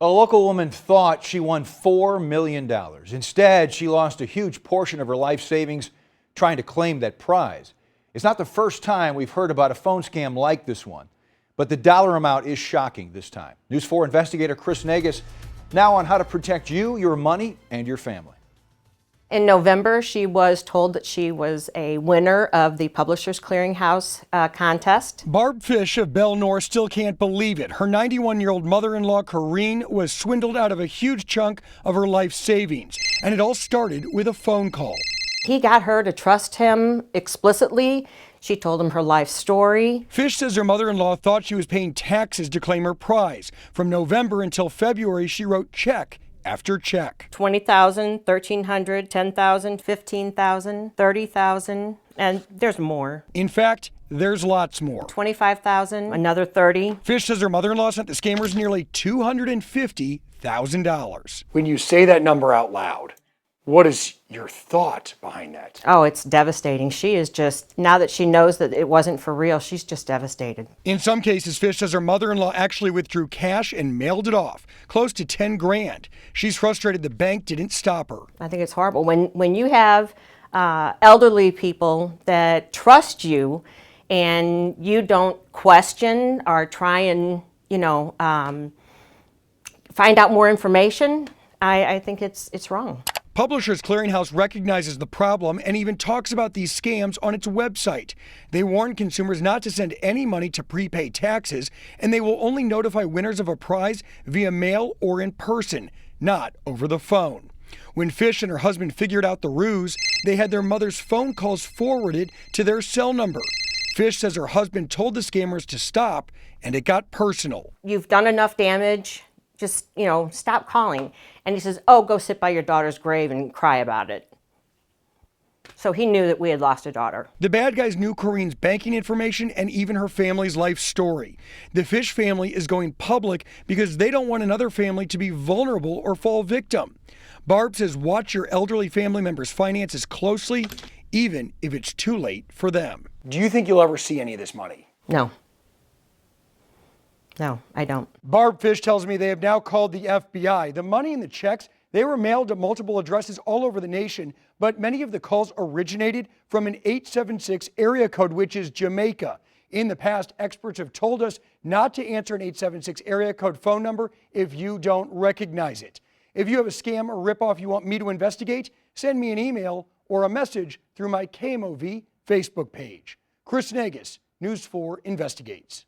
A local woman thought she won $4 million. Instead, she lost a huge portion of her life savings trying to claim that prize. It's not the first time we've heard about a phone scam like this one, but the dollar amount is shocking this time. News 4 investigator Chris Nagus now on how to protect you, your money, and your family. In November, she was told that she was a winner of the Publishers Clearinghouse contest. Barb Fish of Belnor still can't believe it. Her 91-year-old mother-in-law, Corrine, was swindled out of a huge chunk of her life savings. And it all started with a phone call. He got her to trust him explicitly. She told him her life story. Fish says her mother-in-law thought she was paying taxes to claim her prize. From November until February, she wrote check after check. $20,000, $1,300, $10,000, $15,000, $30,000, and there's more. In fact, there's lots more. $25,000, another $30,000. Fish says her mother-in-law sent the scammers nearly $250,000. When you say that number out loud, what is your thought behind that? Oh, it's devastating. She is just, now that she knows that it wasn't for real, she's just devastated. In some cases, Fish says her mother-in-law actually withdrew cash and mailed it off, close to 10 grand. She's frustrated the bank didn't stop her. I think it's horrible. When you have elderly people that trust you and you don't question or try and, find out more information, I think it's wrong. Publishers Clearinghouse recognizes the problem and even talks about these scams on its website. They warn consumers not to send any money to prepay taxes, and they will only notify winners of a prize via mail or in person, not over the phone. When Fish and her husband figured out the ruse, they had their mother's phone calls forwarded to their cell number. Fish says her husband told the scammers to stop, and it got personal. You've done enough damage. Just, stop calling. And he says, oh, go sit by your daughter's grave and cry about it. So he knew that we had lost a daughter. The bad guys knew Corine's banking information and even her family's life story. The Fish family is going public because they don't want another family to be vulnerable or fall victim. Barb says watch your elderly family members' finances closely, even if it's too late for them. Do you think you'll ever see any of this money? No. No, I don't. Barb Fish tells me they have now called the FBI. The money and the checks, they were mailed to multiple addresses all over the nation, but many of the calls originated from an 876 area code, which is Jamaica. In the past, experts have told us not to answer an 876 area code phone number if you don't recognize it. If you have a scam or ripoff you want me to investigate, send me an email or a message through my KMOV Facebook page. Chris Nagus, News 4 Investigates.